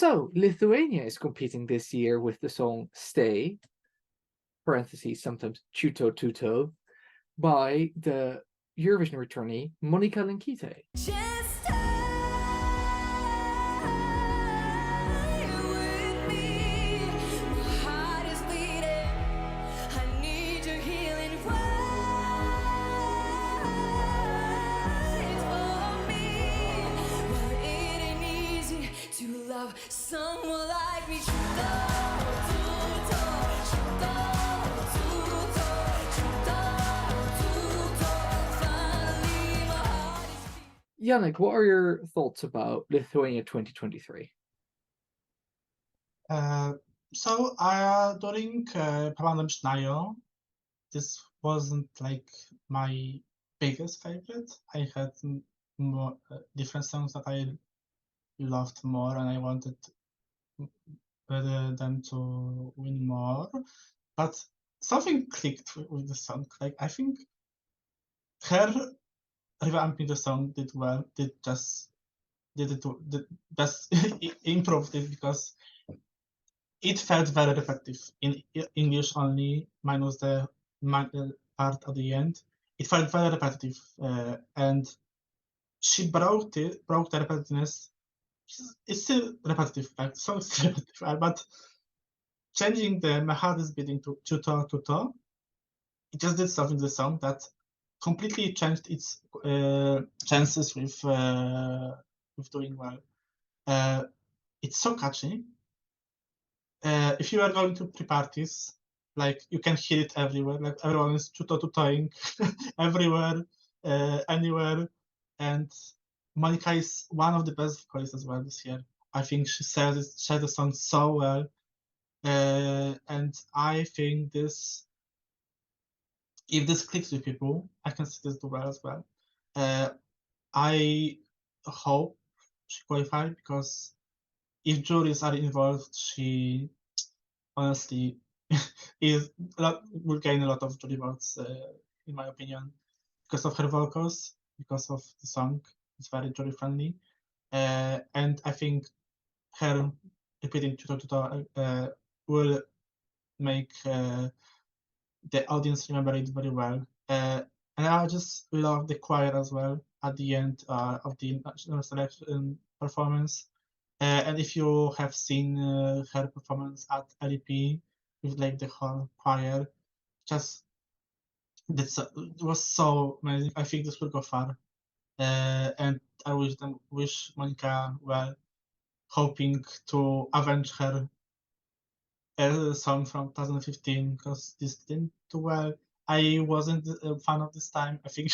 So, Lithuania is competing this year with the song Stay, parentheses, sometimes Chuto Tuto, by the Eurovision returnee Monika Linkyte. Someone like me. Janek, what are your thoughts about Lithuania 2023? So during Pamiętam Znają, this wasn't like my biggest favorite. I had more different songs that I loved more, and I wanted them to win more. But something clicked with the song. Like I think her revamping the song did well. Did just improved it because it felt very repetitive in English only, minus the part at the end. It felt very repetitive, and she broke the repetitiveness. It's still repetitive, like so it's repetitive, but changing the my heart is beating to to, it just did something to the song that completely changed its chances with doing well. It's so catchy. If you are going to pre-parties, like you can hear it everywhere. Like everyone is tutoing everywhere, anywhere, and Monika is one of the best vocalists as well this year. I think she shared the song so well, and I think if this clicks with people, I can see this do well as well. I hope she qualified because if juries are involved, she honestly will gain a lot of jury votes, in my opinion, because of her vocals, because of the song. It's very jury friendly, and I think her repeating Tuto will make the audience remember it very well. And I just love the choir as well at the end of the national selection performance. And if you have seen her performance at LEP with like the whole choir, just it was so amazing. I think this will go far, and I wish Monika well, hoping to avenge her song from 2015 because this didn't do well. I wasn't a fan of this time. I think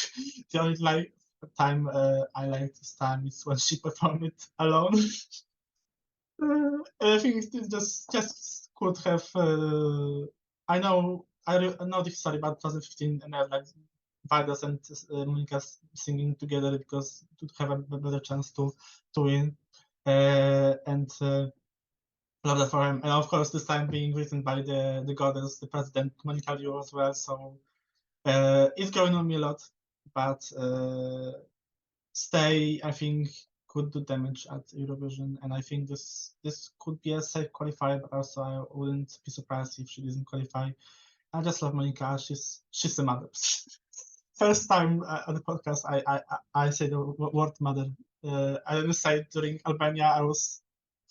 the only time I liked this time is when she performed it alone. I think it just could have. I know this story about 2015 and I like Vargas and Monika singing together because to have a better chance to win. And love that for him. And of course, this time being written by the goddess, the president, Monika Liu as well. So it's going on me a lot, but Stay, I think, could do damage at Eurovision, and I think this could be a safe qualifier, but also I wouldn't be surprised if she doesn't qualify. I just love Monika. She's a mother. First time on the podcast, I say the word mother. I didn't say it during Albania. I was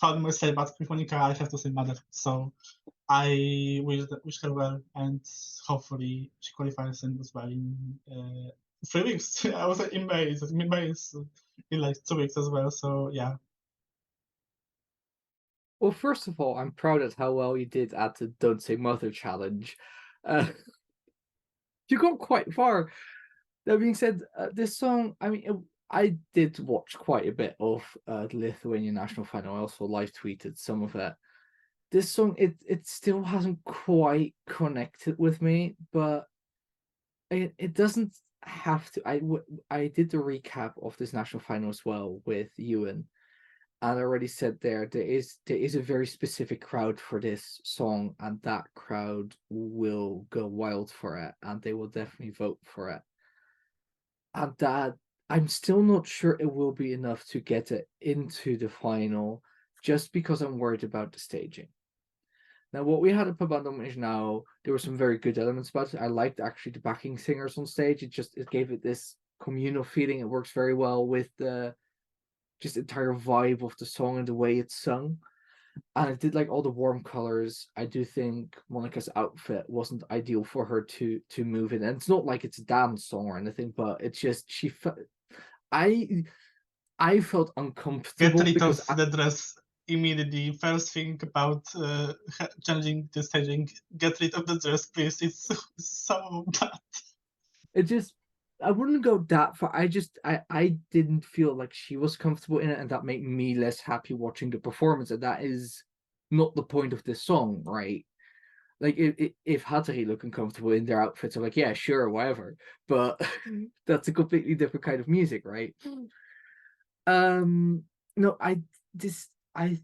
calling myself, but with Monika, I have to say mother. So I wish her well, and hopefully she qualifies and as well in 3 weeks. I was in May. May is in like 2 weeks as well. So yeah. Well, first of all, I'm proud of how well you did at the Don't Say Mother challenge. You got quite far. That being said, this song, I mean, I did watch quite a bit of the Lithuanian national final. I also live tweeted some of it. This song, it still hasn't quite connected with me, but it doesn't have to. I did the recap of this national final as well with Ewan, and I already said there is a very specific crowd for this song, and that crowd will go wild for it, and they will definitely vote for it. And that I'm still not sure it will be enough to get it into the final, just because I'm worried about the staging. Now, what we had at Pabandom now, there were some very good elements about it. I liked actually the backing singers on stage. It gave it this communal feeling. It works very well with the just entire vibe of the song and the way it's sung. And I did like all the warm colors. I do think Monika's outfit wasn't ideal for her to move in. And it's not like it's a dance song or anything, but it's just she felt I felt Get uncomfortable rid because of the dress immediately. First thing about changing the staging, get rid of the dress, please. It's so bad. it just I wouldn't go that far. I didn't feel like she was comfortable in it, and that made me less happy watching the performance. And that is not the point of this song, right? Like if Hatari looking comfortable in their outfits, I'm like, yeah, sure, whatever. But that's a completely different kind of music, right? No, I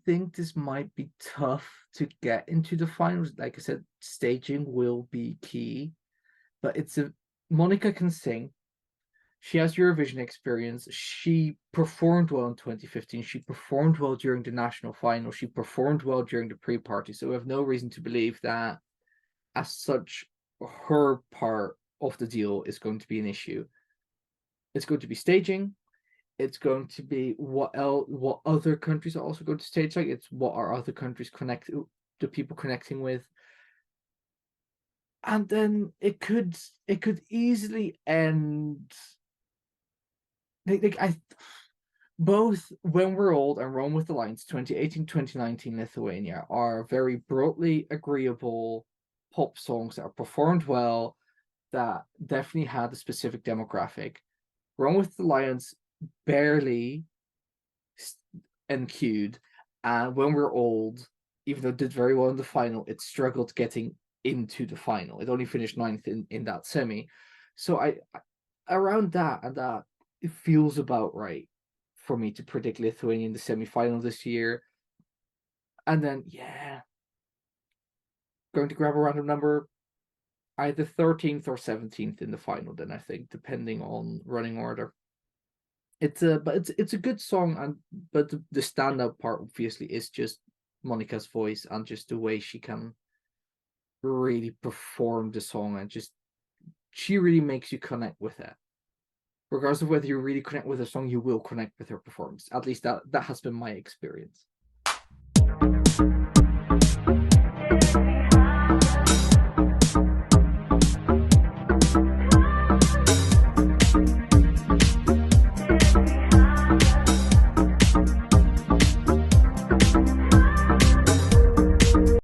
think this might be tough to get into the finals. Like I said, staging will be key, but Monika can sing. She has Eurovision experience. She performed well in 2015. She performed well during the national final. She performed well during the pre-party. So we have no reason to believe that, as such, her part of the deal is going to be an issue. It's going to be staging. It's going to be what other countries are also going to stage like. It's what are other countries the people connecting with. And then it could easily end both When We're Old and Rome with the Lions 2018-2019 Lithuania are very broadly agreeable pop songs that are performed well, that definitely had a specific demographic. Rome with the Lions barely NQ'd, and When We're Old, even though it did very well in the final, it struggled getting into the final. It only finished 9th in that semi. So I around that, and that it feels about right for me to predict Lithuania in the semi-final this year. And then, yeah, going to grab a random number, either 13th or 17th in the final, then I think, depending on running order. It's a good song, but the standout part obviously is just Monika's voice and just the way she can really perform the song, and just she really makes you connect with it. Regardless of whether you really connect with a song, you will connect with her performance. At least that has been my experience.